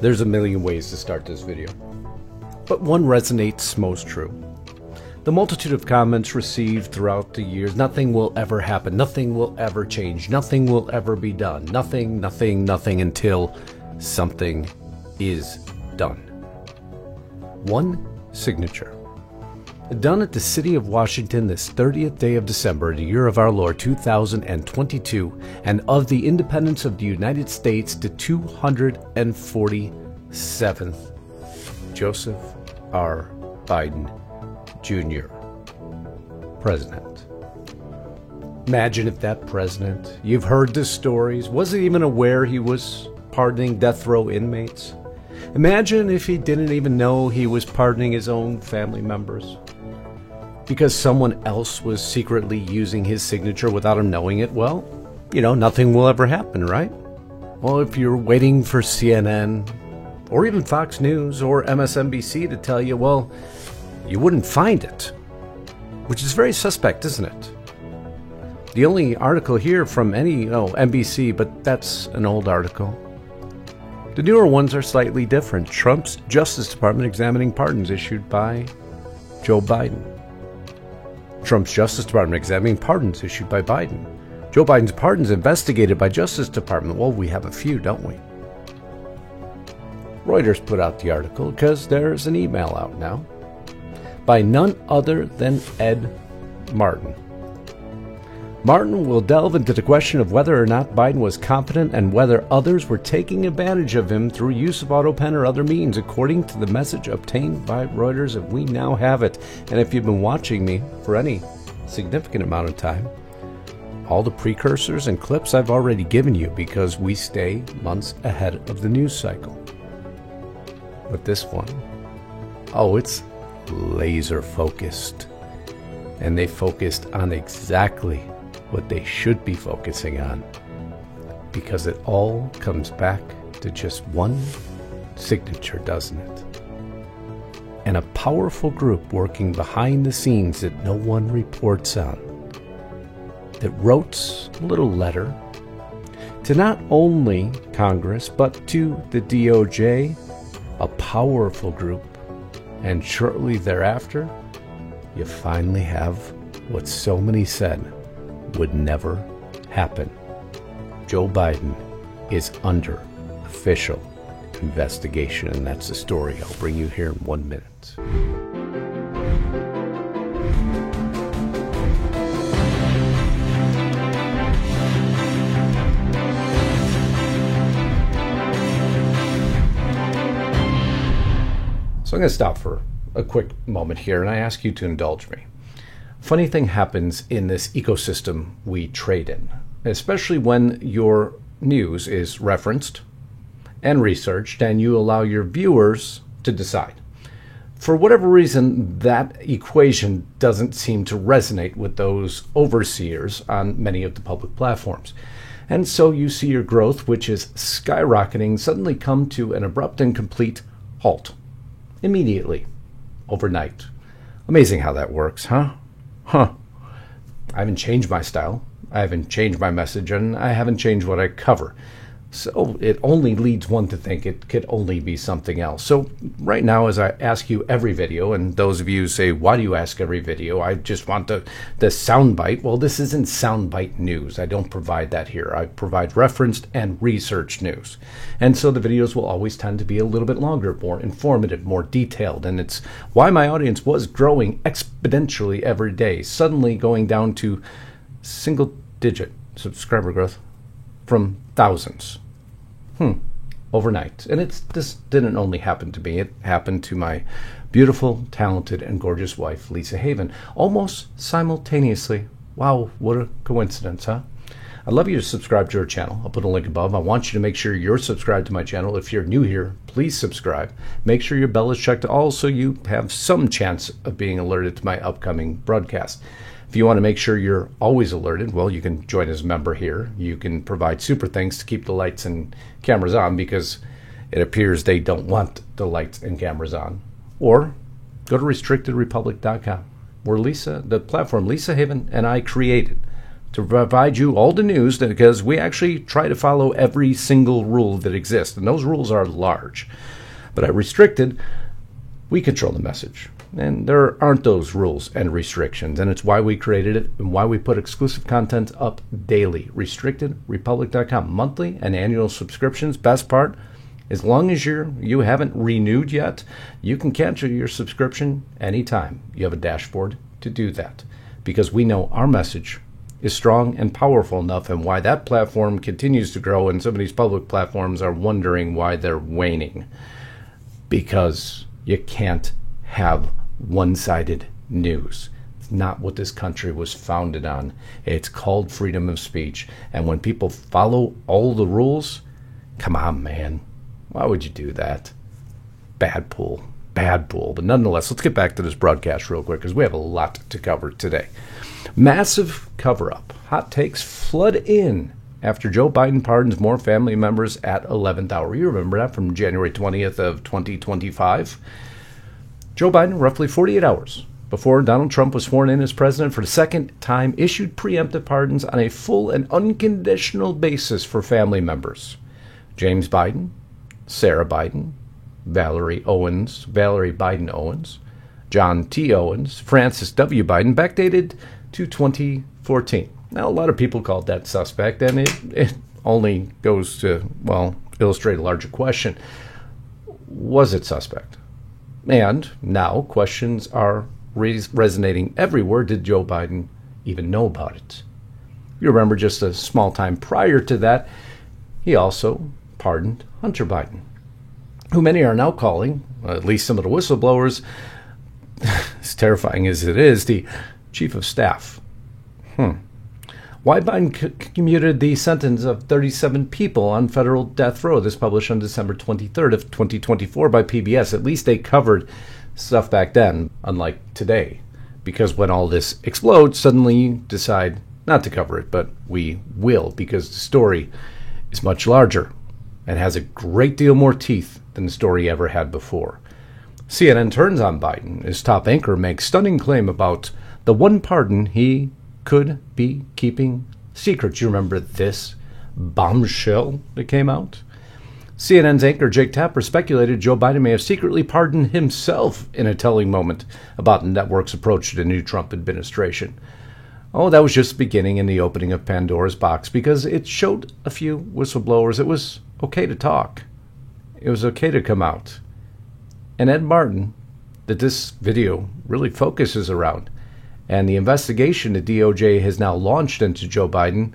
There's a million ways to start this video, but one resonates most true. The multitude of comments received throughout the years, nothing will ever happen, nothing will ever change, nothing will ever be done, nothing until something is done. One signature. Done at the city of Washington this 30th day of December, the year of our Lord 2022, and of the independence of the United States, the 247th, Joseph R. Biden Jr., President. Imagine if that president, you've heard the stories, wasn't even aware he was pardoning death row inmates. Imagine if he didn't even know he was pardoning his own family members because someone else was secretly using his signature without him knowing it. Well, nothing will ever happen, right? Well, if you're waiting for CNN or even Fox News or MSNBC to tell you, well, you wouldn't find it, which is very suspect, isn't it? The only article here from any, NBC, but that's an old article. The newer ones are slightly different. Trump's Justice Department examining pardons issued by Joe Biden. Trump's Justice Department examining pardons issued by Biden. Joe Biden's pardons investigated by Justice Department. Well, we have a few, don't we? Reuters put out the article because there's an email out now by none other than Ed Martin. Martin will delve into the question of whether or not Biden was competent and whether others were taking advantage of him through use of AutoPen or other means, according to the message obtained by Reuters, and we now have it. And if you've been watching me for any significant amount of time, all the precursors and clips I've already given you because we stay months ahead of the news cycle. But this one, it's laser focused. And they focused on exactly what they should be focusing on, because it all comes back to just one signature, doesn't it? And a powerful group working behind the scenes that no one reports on, that wrote a little letter to not only Congress but to the DOJ, a powerful group, and shortly thereafter you finally have what so many said would never happen. Joe Biden is under official investigation, and that's the story I'll bring you here in 1 minute. So I'm going to stop for a quick moment here, and I ask you to indulge me. Funny thing happens in this ecosystem we trade in, especially when your news is referenced and researched and you allow your viewers to decide. For whatever reason, that equation doesn't seem to resonate with those overseers on many of the public platforms. And so you see your growth, which is skyrocketing, suddenly come to an abrupt and complete halt. Immediately. Overnight. Amazing how that works, huh? I haven't changed my style, I haven't changed my message, and I haven't changed what I cover. So it only leads one to think it could only be something else. So right now, as I ask you every video, and those of you say, why do you ask every video? I just want the soundbite. Well, this isn't soundbite news. I don't provide that here. I provide referenced and researched news. And so the videos will always tend to be a little bit longer, more informative, more detailed. And it's why my audience was growing exponentially every day, suddenly going down to single-digit subscriber growth from thousands. Overnight. And this didn't only happen to me. It happened to my beautiful, talented, and gorgeous wife, Lisa Haven, almost simultaneously. Wow, what a coincidence, huh? I'd love you to subscribe to her channel. I'll put a link above. I want you to make sure you're subscribed to my channel. If you're new here, please subscribe. Make sure your bell is checked to all so you have some chance of being alerted to my upcoming broadcast. If you want to make sure you're always alerted, well, you can join as a member here. You can provide super things to keep the lights and cameras on because it appears they don't want the lights and cameras on. Or go to restrictedrepublic.com, where the platform Lisa Haven and I created to provide you all the news, because we actually try to follow every single rule that exists, and those rules are large. But at Restricted, we control the message, and there aren't those rules and restrictions, and it's why we created it and why we put exclusive content up daily. RestrictedRepublic.com, monthly and annual subscriptions. Best part, as long as you haven't renewed yet, you can cancel your subscription anytime. You have a dashboard to do that, because we know our message is strong and powerful enough, and why that platform continues to grow, and some of these public platforms are wondering why they're waning. Because you can't have one-sided news. It's not what this country was founded on. It's called freedom of speech. And when people follow all the rules, come on, man. Why would you do that? Bad pool. Bad pool. But nonetheless, let's get back to this broadcast real quick, because we have a lot to cover today. Massive cover-up. Hot takes flood in after Joe Biden pardons more family members at 11th hour. You remember that from January 20th of 2025. Joe Biden, roughly 48 hours before Donald Trump was sworn in as president for the second time, issued preemptive pardons on a full and unconditional basis for family members. James Biden, Sarah Biden, Valerie Biden Owens, John T. Owens, Francis W. Biden, backdated to 2014. Now, a lot of people called that suspect, and it only goes to, illustrate a larger question. Was it suspect? And now questions are resonating everywhere. Did Joe Biden even know about it? You remember just a small time prior to that, he also pardoned Hunter Biden, who many are now calling, at least some of the whistleblowers, as terrifying as it is, the chief of staff. Why Biden commuted the sentence of 37 people on federal death row. This published on December 23rd of 2024 by PBS. At least they covered stuff back then, unlike today. Because when all this explodes, suddenly you decide not to cover it. But we will, because the story is much larger and has a great deal more teeth than the story ever had before. CNN turns on Biden. His top anchor makes stunning claim about the one pardon he could be keeping secret. You remember this bombshell that came out? CNN's anchor Jake Tapper speculated Joe Biden may have secretly pardoned himself in a telling moment about the network's approach to the new Trump administration. Oh, that was just the beginning and the opening of Pandora's box, because it showed a few whistleblowers it was okay to talk. It was okay to come out. And Ed Martin, that this video really focuses around, and the investigation the DOJ has now launched into Joe Biden,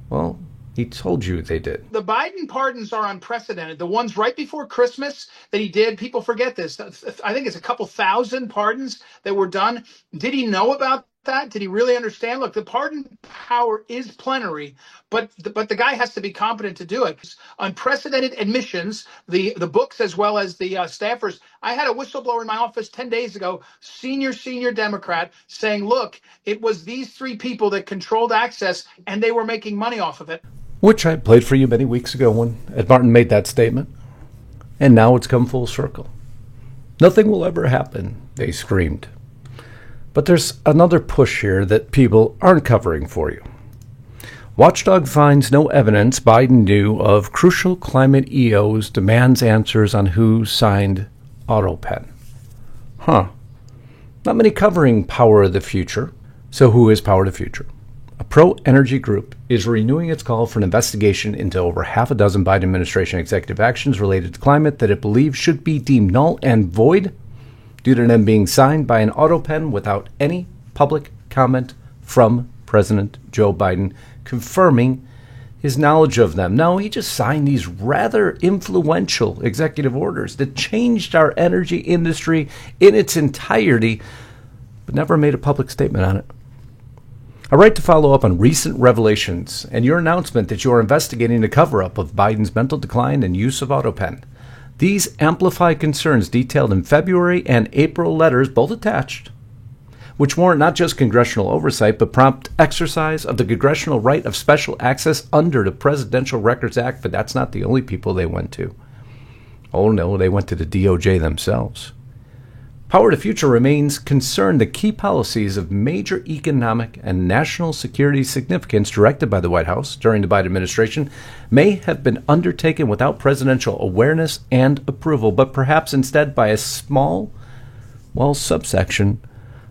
well, he told you they did. The Biden pardons are unprecedented. The ones right before Christmas that he did, people forget this. I think it's a couple thousand pardons that were done. Did he know about that? Did he really understand? Look, the pardon power is plenary, but the guy has to be competent to do it. Unprecedented admissions, the books as well as the staffers. I had a whistleblower in my office 10 days ago, senior Democrat, saying, look, it was these three people that controlled access and they were making money off of it. Which I played for you many weeks ago when Ed Martin made that statement. And now it's come full circle. Nothing will ever happen, they screamed. But there's another push here that people aren't covering for you. Watchdog finds no evidence Biden knew of crucial climate EOs, demands answers on who signed AutoPen. Not many covering Power of the Future. So who is Power of the Future? A pro-energy group is renewing its call for an investigation into over half a dozen Biden administration executive actions related to climate that it believes should be deemed null and void due to them being signed by an AutoPen without any public comment from President Joe Biden confirming his knowledge of them. No, he just signed these rather influential executive orders that changed our energy industry in its entirety, but never made a public statement on it. A right to follow up on recent revelations and your announcement that you are investigating the cover-up of Biden's mental decline and use of AutoPen. These amplify concerns detailed in February and April letters, both attached, which warrant not just congressional oversight, but prompt exercise of the congressional right of special access under the Presidential Records Act. But that's not the only people they went to. Oh no, they went to the DOJ themselves. Power to Future remains concerned that key policies of major economic and national security significance directed by the White House during the Biden administration may have been undertaken without presidential awareness and approval, but perhaps instead by a small, subsection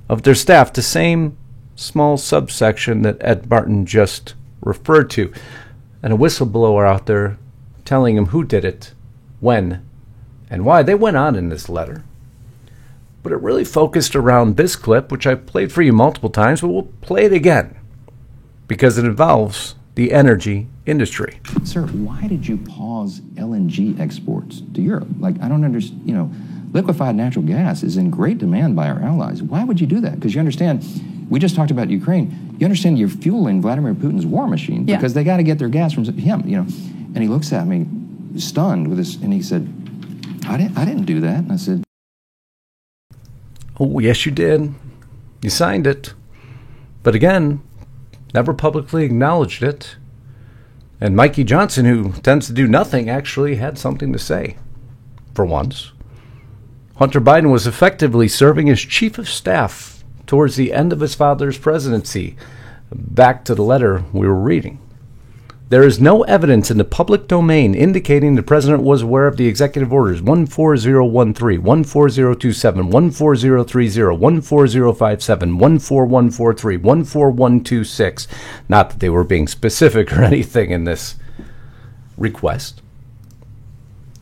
of their staff, the same small subsection that Ed Martin just referred to, and a whistleblower out there telling him who did it, when, and why. They went on in this letter. But it really focused around this clip, which I played for you multiple times, but we'll play it again because it involves the energy industry. Sir, why did you pause LNG exports to Europe? Like, I don't understand, liquefied natural gas is in great demand by our allies. Why would you do that? Because you understand, we just talked about Ukraine. You understand you're fueling Vladimir Putin's war machine because they got to get their gas from him, And he looks at me stunned with this, and he said, I didn't do that. And I said, oh, yes, you did. You signed it. But again, never publicly acknowledged it. And Mikey Johnson, who tends to do nothing, actually had something to say. For once. Hunter Biden was effectively serving as chief of staff towards the end of his father's presidency. Back to the letter we were reading. There is no evidence in the public domain indicating the president was aware of the executive orders 14013, 14027, 14030, 14057, 14143, 14126. Not that they were being specific or anything in this request.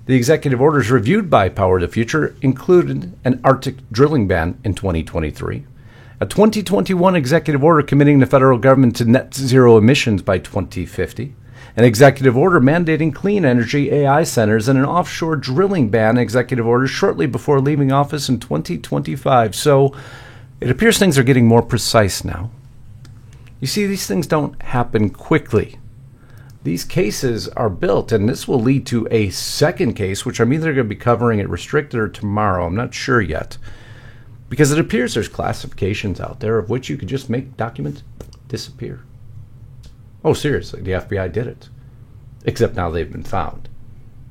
The executive orders reviewed by Power to Future included an Arctic drilling ban in 2023, a 2021 executive order committing the federal government to net zero emissions by 2050, an executive order mandating clean energy AI centers, and an offshore drilling ban executive order shortly before leaving office in 2025. So it appears things are getting more precise now. You see, these things don't happen quickly. These cases are built, and this will lead to a second case, which I'm either going to be covering it restricted or tomorrow. I'm not sure yet. Because it appears there's classifications out there of which you could just make documents disappear. Oh, seriously, the FBI did it. Except now they've been found.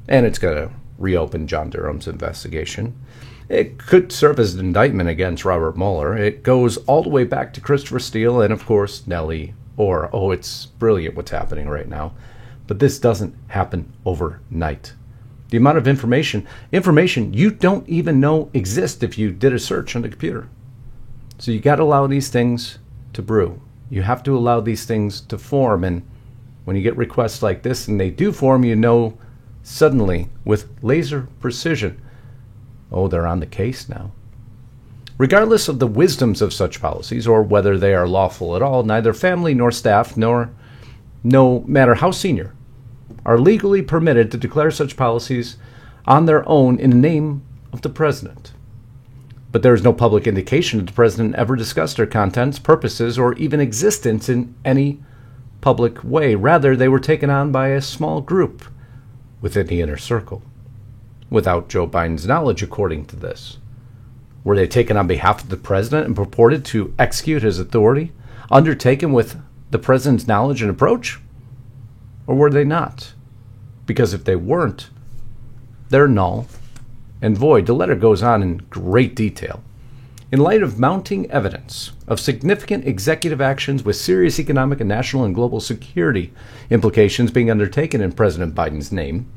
And it's going to reopen John Durham's investigation. It could serve as an indictment against Robert Mueller. It goes all the way back to Christopher Steele and, of course, Nellie Ohr. Oh, it's brilliant what's happening right now. But this doesn't happen overnight. The amount of information you don't even know exists if you did a search on the computer. So you got to allow these things to brew. You have to allow these things to form. And when you get requests like this and they do form, you know suddenly with laser precision, oh, they're on the case now. Regardless of the wisdoms of such policies or whether they are lawful at all, neither family nor staff, nor no matter how senior, are legally permitted to declare such policies on their own in the name of the president. But there is no public indication that the president ever discussed their contents, purposes, or even existence in any public way. Rather, they were taken on by a small group within the inner circle, without Joe Biden's knowledge, according to this. Were they taken on behalf of the president and purported to execute his authority, undertaken with the president's knowledge and approach? Or were they not? Because if they weren't, they're null and void. The letter goes on in great detail. In light of mounting evidence of significant executive actions with serious economic and national and global security implications being undertaken in President Biden's name,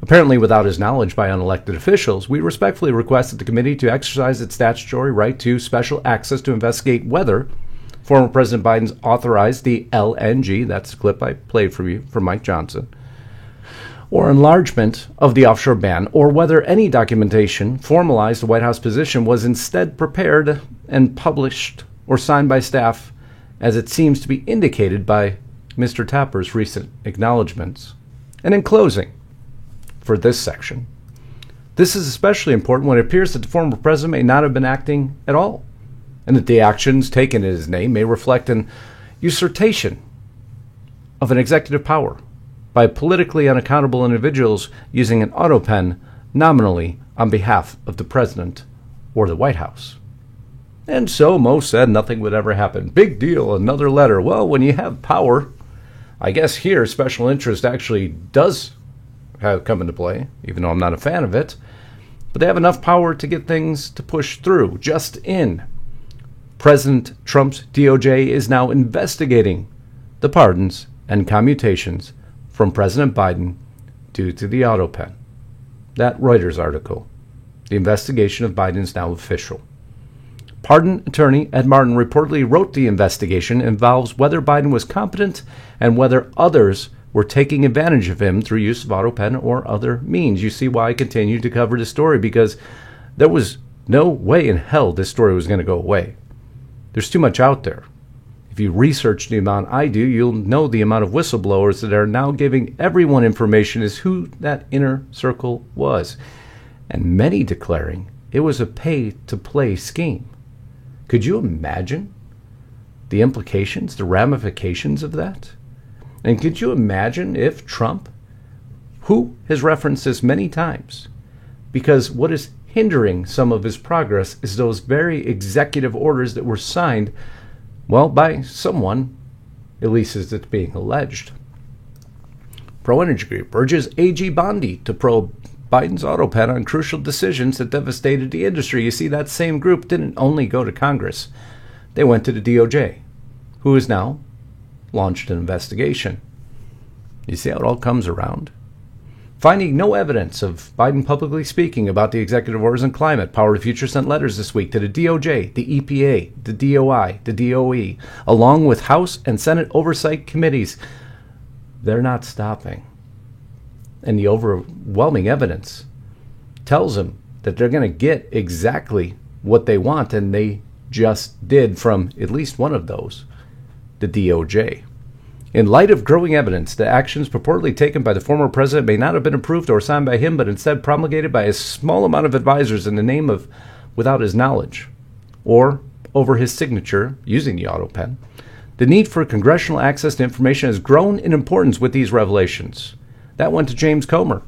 apparently without his knowledge by unelected officials, we respectfully request that the committee to exercise its statutory right to special access to investigate whether former President Biden's authorized the LNG, that's the clip I played for you from Mike Johnson, or enlargement of the offshore ban, or whether any documentation formalized the White House position was instead prepared and published or signed by staff, as it seems to be indicated by Mr. Tapper's recent acknowledgments. And in closing, for this section, this is especially important when it appears that the former president may not have been acting at all, and that the actions taken in his name may reflect an usurpation of an executive power by politically unaccountable individuals using an auto pen nominally on behalf of the president or the White House. And so Mo said nothing would ever happen. Big deal, another letter. Well, when you have power, I guess here special interest actually does have come into play, even though I'm not a fan of it. but they have enough power to get things to push through. Just in, President Trump's DOJ is now investigating the pardons and commutations from President Biden due to the auto pen. That Reuters article. The investigation of Biden is now official. Pardon attorney Ed Martin reportedly wrote the investigation involves whether Biden was competent and whether others were taking advantage of him through use of auto pen or other means. You see why I continued to cover this story, because there was no way in hell this story was going to go away. There's too much out there. If you research the amount I do, you'll know the amount of whistleblowers that are now giving everyone information as who that inner circle was, and many declaring it was a pay-to-play scheme. Could you imagine the implications, the ramifications of that? And could you imagine if Trump, who has referenced this many times, because what is hindering some of his progress is those very executive orders that were signed, well, by someone, at least as it's being alleged. Pro Energy Group urges AG Bondi to probe Biden's auto pen on crucial decisions that devastated the industry. You see, that same group didn't only go to Congress. They went to the DOJ, who has now launched an investigation. You see how it all comes around? Finding no evidence of Biden publicly speaking about the executive orders on climate, Power to Future sent letters this week to the DOJ, the EPA, the DOI, the DOE, along with House and Senate oversight committees. They're not stopping. And the overwhelming evidence tells them that they're going to get exactly what they want, and they just did from at least one of those, the DOJ. In light of growing evidence, the actions purportedly taken by the former president may not have been approved or signed by him, but instead promulgated by a small amount of advisors in the name of without his knowledge, or over his signature using the auto pen. The need for congressional access to information has grown in importance with these revelations. That went to James Comer.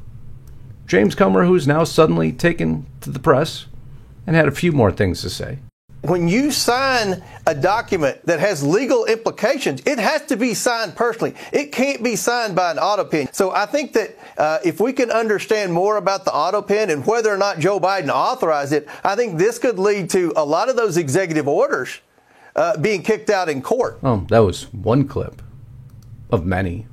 James Comer, who's now suddenly taken to the press and had a few more things to say. When you sign a document that has legal implications, it has to be signed personally. It can't be signed by an auto pen. So I think that if we can understand more about the auto pen and whether or not Joe Biden authorized it, I think this could lead to a lot of those executive orders being kicked out in court. Oh, that was one clip of many.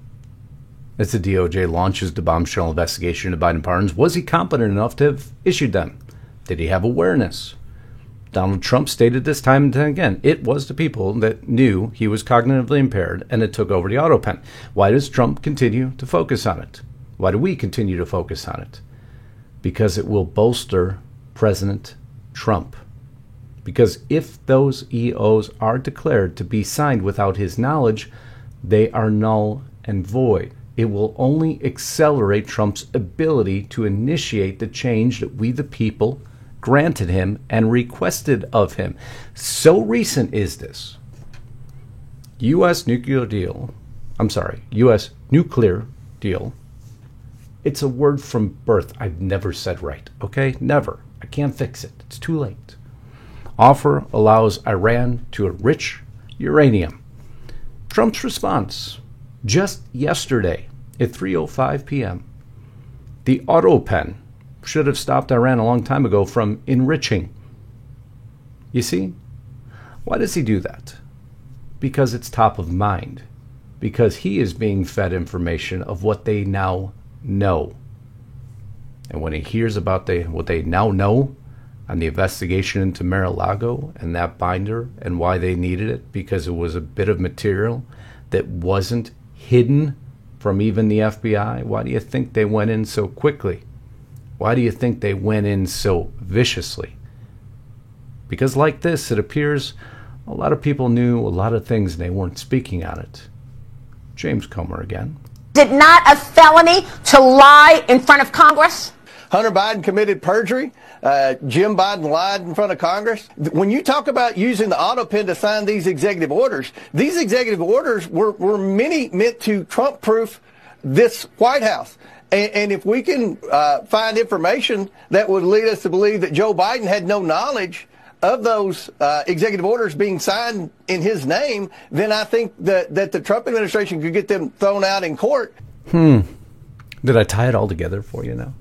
As the DOJ launches the bombshell investigation into Biden pardons, was he competent enough to have issued them? Did he have awareness? Donald Trump stated this time and time again, it was the people that knew he was cognitively impaired and that took over the auto pen. Why does Trump continue to focus on it? Why do we continue to focus on it? Because it will bolster President Trump. Because if those EOs are declared to be signed without his knowledge, they are null and void. It will only accelerate Trump's ability to initiate the change that we, the people, granted him and requested of him. So recent is this. U.S. nuclear deal. U.S. nuclear deal. It's a word from birth I've never said right. Okay? Never. I can't fix it. It's too late. Offer allows Iran to enrich uranium. Trump's response just yesterday at 3:05 p.m. The auto pen should have stopped Iran a long time ago from enriching. You see? Why does he do that? Because it's top of mind. Because he is being fed information of what they now know. And when he hears about what they now know on the investigation into Mar-a-Lago and that binder and why they needed it, because it was a bit of material that wasn't hidden from even the FBI, why do you think they went in so quickly? Why do you think they went in so viciously? Because like this, it appears a lot of people knew a lot of things and they weren't speaking on it. James Comer again. Is it not a felony to lie in front of Congress? Hunter Biden committed perjury. Jim Biden lied in front of Congress. When you talk about using the auto pen to sign these executive orders were many meant to Trump-proof this White House. And if we can find information that would lead us to believe that Joe Biden had no knowledge of those executive orders being signed in his name, then I think that the Trump administration could get them thrown out in court. Did I tie it all together for you now?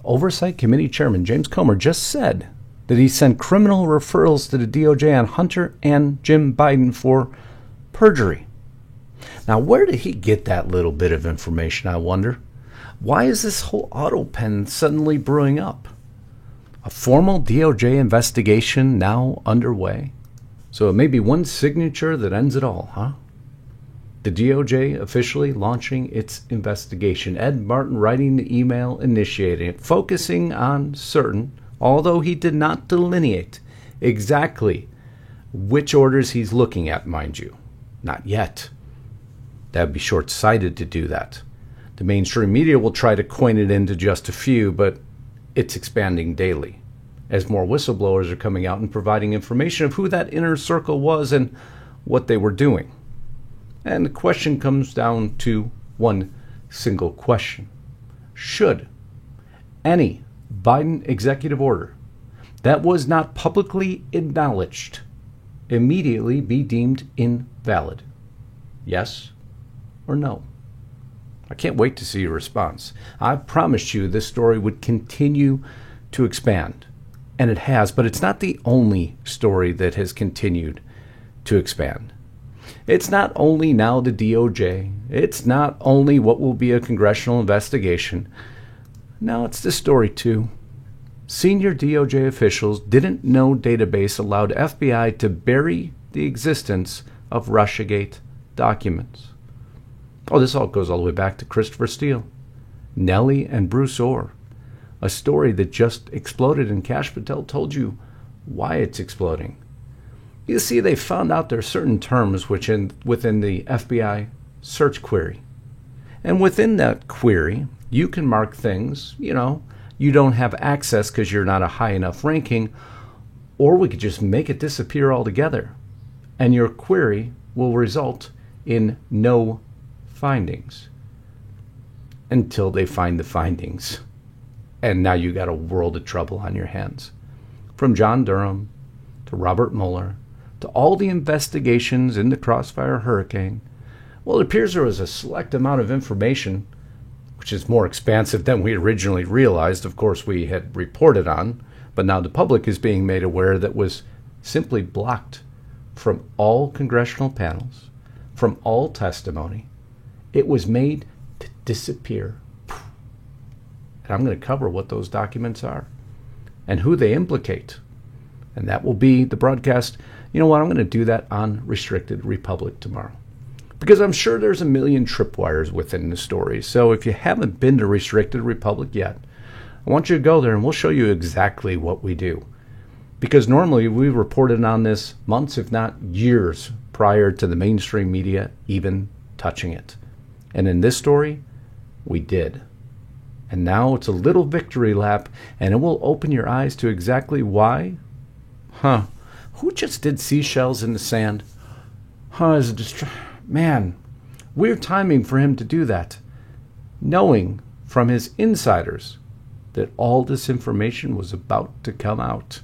Oversight Committee Chairman James Comer just said that he sent criminal referrals to the DOJ on Hunter and Jim Biden for perjury. Now, where did he get that little bit of information, I wonder? Why is this whole AutoPen suddenly brewing up? A formal DOJ investigation now underway? So it may be one signature that ends it all, huh? The DOJ officially launching its investigation. Ed Martin writing the email initiating it, focusing on certain, although he did not delineate exactly which orders he's looking at, mind you. Not yet. That would be short-sighted to do that. The mainstream media will try to coin it into just a few, but it's expanding daily as more whistleblowers are coming out and providing information of who that inner circle was and what they were doing. And the question comes down to one single question. Should any Biden executive order that was not publicly acknowledged immediately be deemed invalid? Yes or no? I can't wait to see your response. I promised you this story would continue to expand, and it has, but it's not the only story that has continued to expand. It's not only now the DOJ. It's not only what will be a congressional investigation. Now it's this story too. Senior DOJ officials didn't know database allowed FBI to bury the existence of Russiagate documents. Oh, this all goes all the way back to Christopher Steele, Nellie and Bruce Orr. A story that just exploded, and Kash Patel told you why it's exploding. You see, they found out there are certain terms within the FBI search query. And within that query, you can mark things, you don't have access because you're not a high enough ranking, or we could just make it disappear altogether. And your query will result in no findings until they find the findings. And now you got a world of trouble on your hands. From John Durham to Robert Mueller, to all the investigations in the Crossfire Hurricane, well, it appears there was a select amount of information, which is more expansive than we originally realized. Of course, we had reported on, but now the public is being made aware that was simply blocked from all congressional panels, from all testimony. It was made to disappear. And I'm going to cover what those documents are and who they implicate. And that will be the broadcast. You know what? I'm going to do that on Restricted Republic tomorrow, because I'm sure there's a million tripwires within the story. So if you haven't been to Restricted Republic yet, I want you to go there and we'll show you exactly what we do. Because normally we reported on this months, if not years, prior to the mainstream media even touching it. And in this story, we did. And now it's a little victory lap, and it will open your eyes to exactly why. Who just did seashells in the sand? Man, weird timing for him to do that, knowing from his insiders that all this information was about to come out.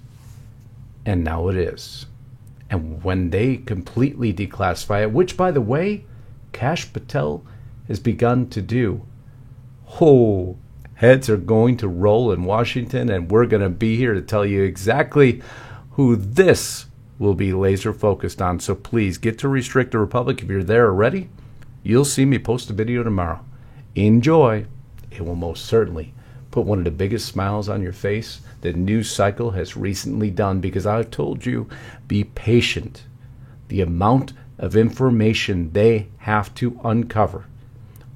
And now it is. And when they completely declassify it, which, by the way, Kash Patel has begun to do, heads are going to roll in Washington, and we're going to be here to tell you exactly who this will be laser focused on. So please get to Restrict the Republic. If you're there already, you'll see me post a video tomorrow. Enjoy. It will most certainly put one of the biggest smiles on your face the news cycle has recently done, because I've told you, be patient. The amount of information they have to uncover,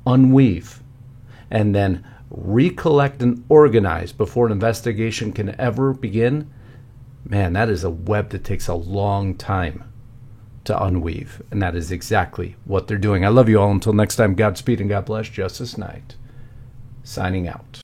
unweave, and then recollect and organize before an investigation can ever begin, man, that is a web that takes a long time to unweave. And that is exactly what they're doing. I love you all. Until next time, Godspeed and God bless. Justice Knight, signing out.